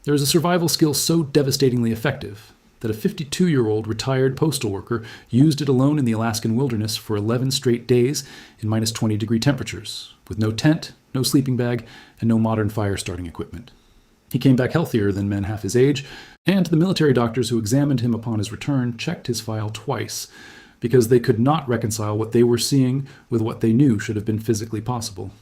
There is a survival skill so devastatingly effective that a 52-year-old retired postal worker used it alone in the Alaskan wilderness for 11 straight days in minus 20-degree temperatures, with no tent, no sleeping bag, and no modern fire-starting equipment. He came back healthier than men half his age, and the military doctors who examined him upon his return checked his file twice, because they could not reconcile what they were seeing with what they knew should have been physically possible.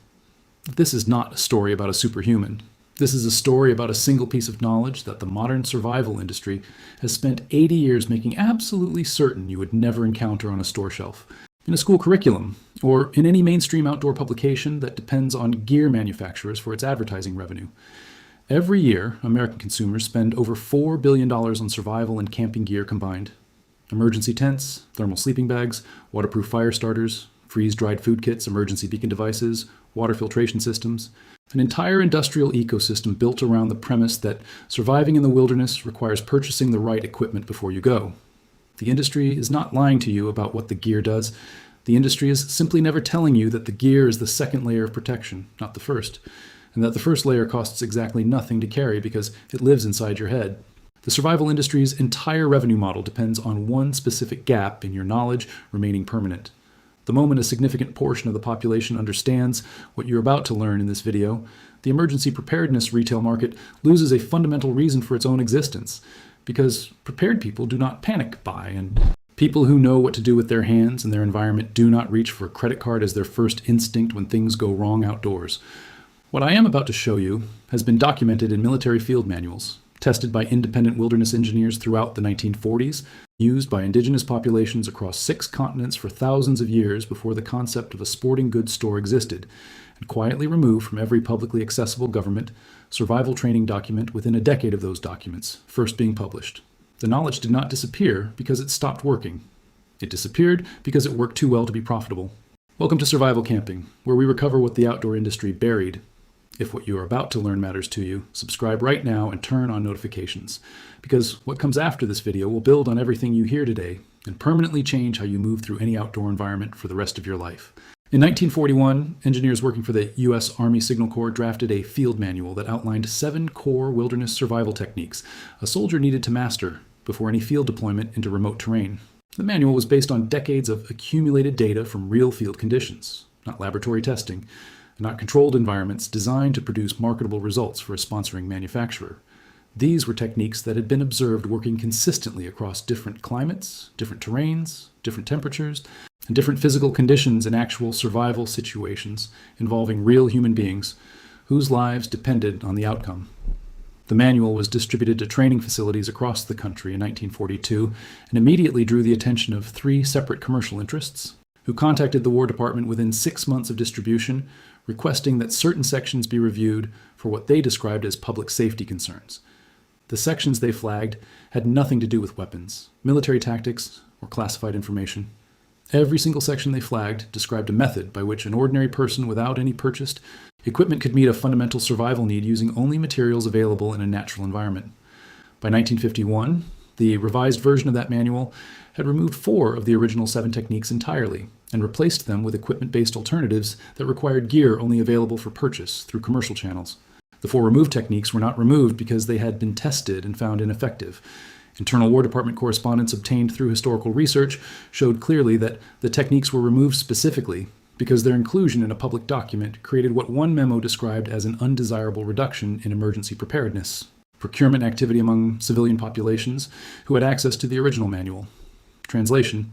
This is not a story about a superhuman. This is a story about a single piece of knowledge that the modern survival industry has spent 80 years making absolutely certain you would never encounter on a store shelf, in a school curriculum, or in any mainstream outdoor publication that depends on gear manufacturers for its advertising revenue. Every year, American consumers spend over $4 billion on survival and camping gear combined. Emergency tents, thermal sleeping bags, waterproof fire starters, freeze-dried food kits, emergency beacon devices, water filtration systems, an entire industrial ecosystem built around the premise that surviving in the wilderness requires purchasing the right equipment before you go. The industry is not lying to you about what the gear does. The industry is simply never telling you that the gear is the second layer of protection, not the first, and that the first layer costs exactly nothing to carry because it lives inside your head. The survival industry's entire revenue model depends on one specific gap in your knowledge remaining permanent. The moment a significant portion of the population understands what you're about to learn in this video, the emergency preparedness retail market loses a fundamental reason for its own existence, because prepared people do not panic buy, and people who know what to do with their hands and their environment do not reach for a credit card as their first instinct when things go wrong outdoors. What I am about to show you has been documented in military field manuals, tested by independent wilderness engineers throughout the 1940s, used by indigenous populations across 6 continents for thousands of years before the concept of a sporting goods store existed, and quietly removed from every publicly accessible government survival training document within a decade of those documents first being published. The knowledge did not disappear because it stopped working. It disappeared because it worked too well to be profitable. Welcome to Survival Camping, where we recover what the outdoor industry buried. If what you are about to learn matters to you, subscribe right now and turn on notifications, because what comes after this video will build on everything you hear today and permanently change how you move through any outdoor environment for the rest of your life. In 1941, engineers working for the U.S. Army Signal Corps drafted a field manual that outlined 7 core wilderness survival techniques a soldier needed to master before any field deployment into remote terrain. The manual was based on decades of accumulated data from real field conditions, not laboratory testing, not controlled environments designed to produce marketable results for a sponsoring manufacturer. These were techniques that had been observed working consistently across different climates, different terrains, different temperatures, and different physical conditions in actual survival situations involving real human beings whose lives depended on the outcome. The manual was distributed to training facilities across the country in 1942 and immediately drew the attention of 3 separate commercial interests, who contacted the War Department within 6 months of distribution, requesting that certain sections be reviewed for what they described as public safety concerns. The sections they flagged had nothing to do with weapons, military tactics, or classified information. Every single section they flagged described a method by which an ordinary person without any purchased equipment could meet a fundamental survival need using only materials available in a natural environment. By 1951, the revised version of that manual had removed 4 of the original 7 techniques entirely and replaced them with equipment-based alternatives that required gear only available for purchase through commercial channels. The 4 removed techniques were not removed because they had been tested and found ineffective. Internal War Department correspondence obtained through historical research showed clearly that the techniques were removed specifically because their inclusion in a public document created what one memo described as an undesirable reduction in emergency preparedness, procurement activity among civilian populations who had access to the original manual. Translation: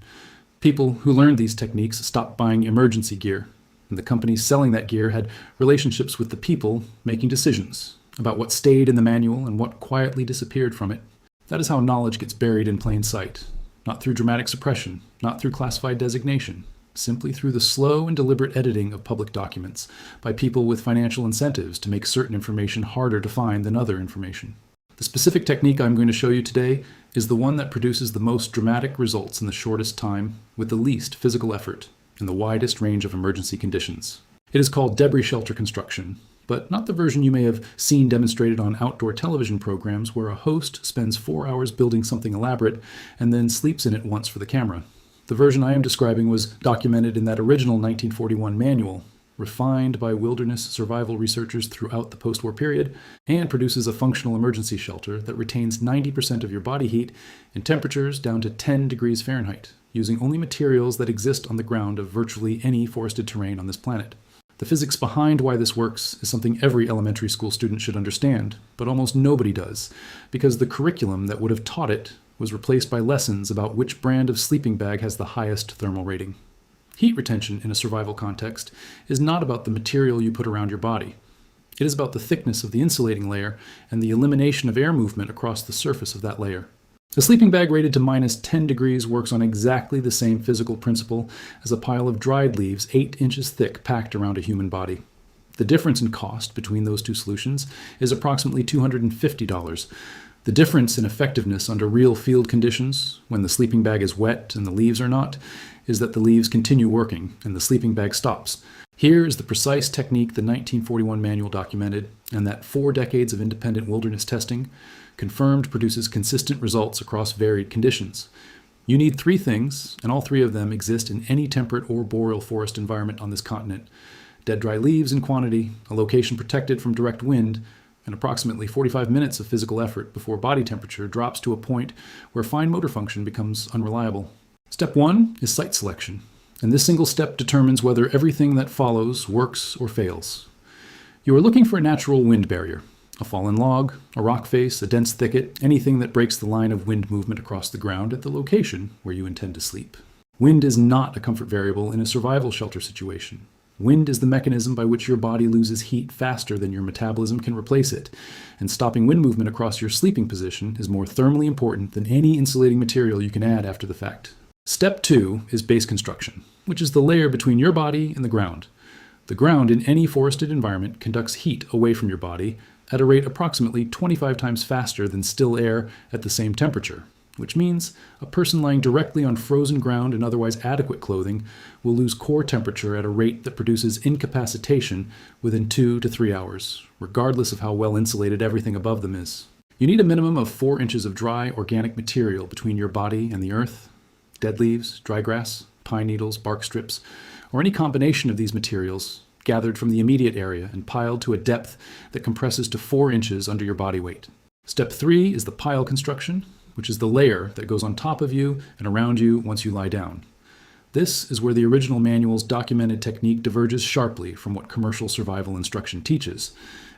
people who learned these techniques stopped buying emergency gear, and the companies selling that gear had relationships with the people making decisions about what stayed in the manual and what quietly disappeared from it. That is how knowledge gets buried in plain sight, not through dramatic suppression, not through classified designation, simply through the slow and deliberate editing of public documents by people with financial incentives to make certain information harder to find than other information. The specific technique I'm going to show you today is the one that produces the most dramatic results in the shortest time with the least physical effort in the widest range of emergency conditions. It is called debris shelter construction, but not the version you may have seen demonstrated on outdoor television programs where a host spends 4 hours building something elaborate and then sleeps in it once for the camera. The version I am describing was documented in that original 1941 manual, refined by wilderness survival researchers throughout the post-war period, and produces a functional emergency shelter that retains 90% of your body heat in temperatures down to 10 degrees Fahrenheit, using only materials that exist on the ground of virtually any forested terrain on this planet. The physics behind why this works is something every elementary school student should understand, but almost nobody does, because the curriculum that would have taught it was replaced by lessons about which brand of sleeping bag has the highest thermal rating. Heat retention in a survival context is not about the material you put around your body. It is about the thickness of the insulating layer and the elimination of air movement across the surface of that layer. A sleeping bag rated to minus 10 degrees works on exactly the same physical principle as a pile of dried leaves 8 inches thick packed around a human body. The difference in cost between those two solutions is approximately $250. The difference in effectiveness under real field conditions, when the sleeping bag is wet and the leaves are not, is that the leaves continue working and the sleeping bag stops. Here is the precise technique the 1941 manual documented, and that 4 decades of independent wilderness testing confirmed produces consistent results across varied conditions. You need 3 things, and all 3 of them exist in any temperate or boreal forest environment on this continent: dead dry leaves in quantity, a location protected from direct wind, and approximately 45 minutes of physical effort before body temperature drops to a point where fine motor function becomes unreliable. Step 1 is site selection, and this single step determines whether everything that follows works or fails. You are looking for a natural wind barrier: a fallen log, a rock face, a dense thicket, anything that breaks the line of wind movement across the ground at the location where you intend to sleep. Wind is not a comfort variable in a survival shelter situation. Wind is the mechanism by which your body loses heat faster than your metabolism can replace it, and stopping wind movement across your sleeping position is more thermally important than any insulating material you can add after the fact. Step 2 is base construction, which is the layer between your body and the ground. The ground in any forested environment conducts heat away from your body at a rate approximately 25 times faster than still air at the same temperature, which means a person lying directly on frozen ground in otherwise adequate clothing will lose core temperature at a rate that produces incapacitation within 2 to 3 hours, regardless of how well insulated everything above them is. You need a minimum of 4 inches of dry organic material between your body and the earth: dead leaves, dry grass, pine needles, bark strips, or any combination of these materials gathered from the immediate area and piled to a depth that compresses to 4 inches under your body weight. Step 3 is the pile construction, which is the layer that goes on top of you and around you once you lie down. This is where the original manual's documented technique diverges sharply from what commercial survival instruction teaches,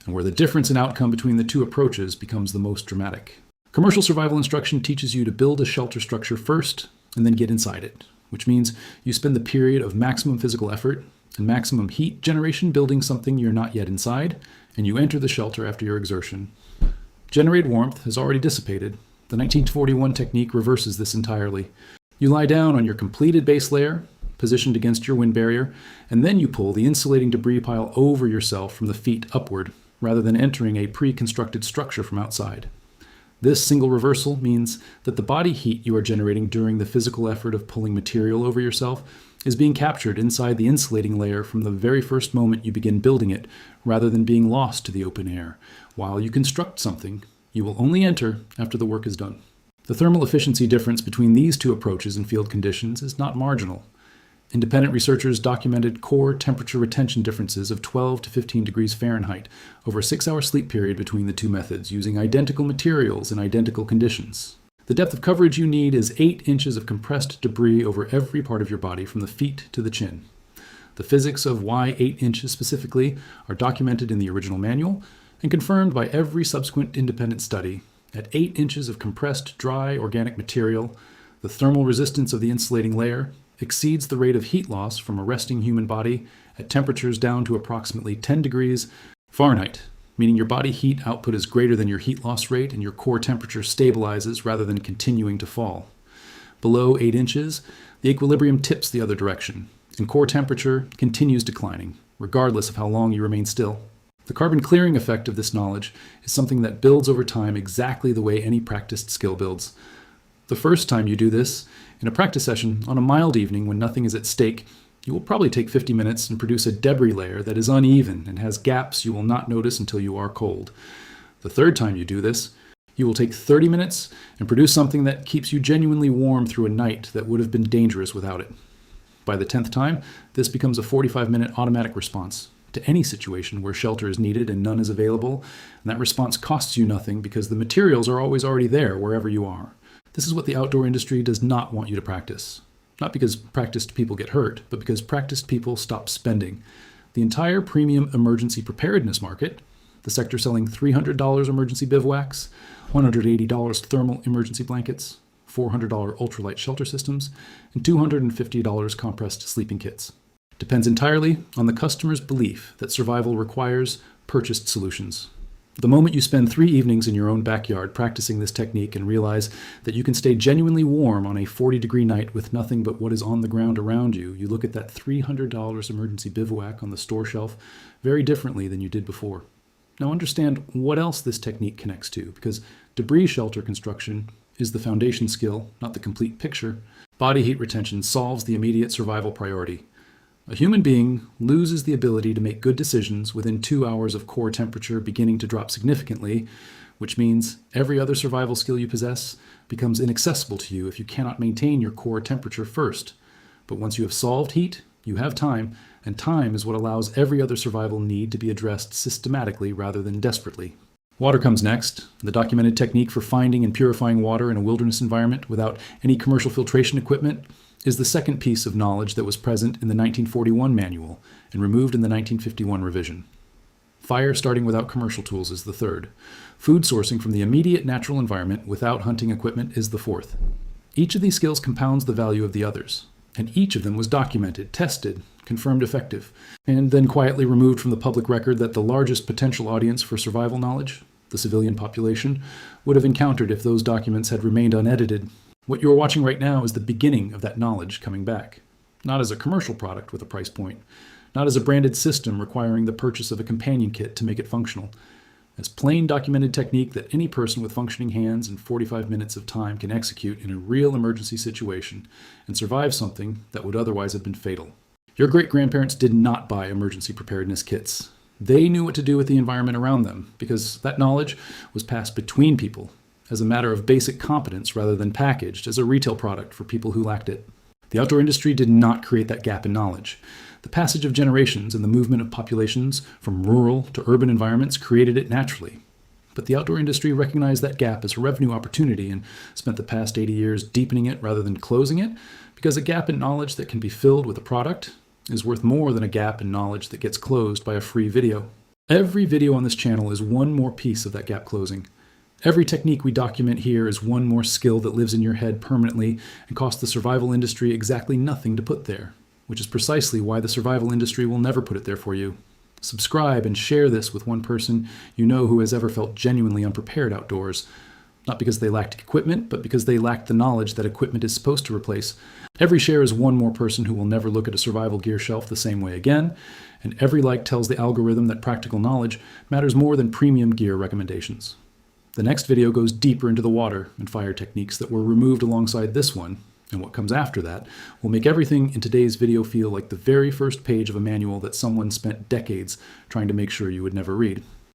and where the difference in outcome between the 2 approaches becomes the most dramatic. Commercial survival instruction teaches you to build a shelter structure first and then get inside it, which means you spend the period of maximum physical effort and maximum heat generation building something you're not yet inside, and you enter the shelter after your exertion. Generated warmth has already dissipated. The 1941 technique reverses this entirely. You lie down on your completed base layer, positioned against your wind barrier, and then you pull the insulating debris pile over yourself from the feet upward, rather than entering a pre-constructed structure from outside. This single reversal means that the body heat you are generating during the physical effort of pulling material over yourself is being captured inside the insulating layer from the very first moment you begin building it, rather than being lost to the open air. While you construct something, you will only enter after the work is done. The thermal efficiency difference between these 2 approaches in field conditions is not marginal. Independent researchers documented core temperature retention differences of 12 to 15 degrees Fahrenheit over a 6-hour sleep period between the 2 methods, using identical materials in identical conditions. The depth of coverage you need is 8 inches of compressed debris over every part of your body from the feet to the chin. The physics of why 8 inches specifically are documented in the original manual and confirmed by every subsequent independent study. At 8 inches of compressed dry organic material, the thermal resistance of the insulating layer exceeds the rate of heat loss from a resting human body at temperatures down to approximately 10 degrees Fahrenheit, meaning your body heat output is greater than your heat loss rate and your core temperature stabilizes rather than continuing to fall. Below 8 inches, the equilibrium tips the other direction, and core temperature continues declining, regardless of how long you remain still. The carbon clearing effect of this knowledge is something that builds over time exactly the way any practiced skill builds. The first time you do this, in a practice session on a mild evening when nothing is at stake, you will probably take 50 minutes and produce a debris layer that is uneven and has gaps you will not notice until you are cold. The third time you do this, you will take 30 minutes and produce something that keeps you genuinely warm through a night that would have been dangerous without it. By the 10th time, this becomes a 45-minute automatic response to any situation where shelter is needed and none is available, and that response costs you nothing because the materials are always already there wherever you are. This is what the outdoor industry does not want you to practice. Not because practiced people get hurt, but because practiced people stop spending. The entire premium emergency preparedness market, the sector selling $300 emergency bivouacs, $180 thermal emergency blankets, $400 ultralight shelter systems, and $250 compressed sleeping kits, depends entirely on the customer's belief that survival requires purchased solutions. The moment you spend 3 evenings in your own backyard practicing this technique and realize that you can stay genuinely warm on a 40-degree night with nothing but what is on the ground around you, you look at that $300 emergency bivouac on the store shelf very differently than you did before. Now understand what else this technique connects to, because debris shelter construction is the foundation skill, not the complete picture. Body heat retention solves the immediate survival priority. A human being loses the ability to make good decisions within 2 hours of core temperature beginning to drop significantly, which means every other survival skill you possess becomes inaccessible to you if you cannot maintain your core temperature first. But once you have solved heat, you have time, and time is what allows every other survival need to be addressed systematically rather than desperately. Water comes next. The documented technique for finding and purifying water in a wilderness environment without any commercial filtration equipment is the second piece of knowledge that was present in the 1941 manual and removed in the 1951 revision. Fire starting without commercial tools is the third. Food sourcing from the immediate natural environment without hunting equipment is the fourth. Each of these skills compounds the value of the others, and each of them was documented, tested, confirmed effective, and then quietly removed from the public record that the largest potential audience for survival knowledge, the civilian population, would have encountered if those documents had remained unedited. What you are watching right now is the beginning of that knowledge coming back. Not as a commercial product with a price point, not as a branded system requiring the purchase of a companion kit to make it functional, as plain documented technique that any person with functioning hands and 45 minutes of time can execute in a real emergency situation and survive something that would otherwise have been fatal. Your great-grandparents did not buy emergency preparedness kits. They knew what to do with the environment around them because that knowledge was passed between people as a matter of basic competence rather than packaged as a retail product for people who lacked it. The outdoor industry did not create that gap in knowledge. The passage of generations and the movement of populations from rural to urban environments created it naturally. But the outdoor industry recognized that gap as a revenue opportunity and spent the past 80 years deepening it rather than closing it, because a gap in knowledge that can be filled with a product is worth more than a gap in knowledge that gets closed by a free video. Every video on this channel is one more piece of that gap closing. Every technique we document here is one more skill that lives in your head permanently and costs the survival industry exactly nothing to put there, which is precisely why the survival industry will never put it there for you. Subscribe and share this with one person you know who has ever felt genuinely unprepared outdoors, not because they lacked equipment, but because they lacked the knowledge that equipment is supposed to replace. Every share is one more person who will never look at a survival gear shelf the same way again, and every like tells the algorithm that practical knowledge matters more than premium gear recommendations. The next video goes deeper into the water and fire techniques that were removed alongside this one, and what comes after that will make everything in today's video feel like the very first page of a manual that someone spent decades trying to make sure you would never read.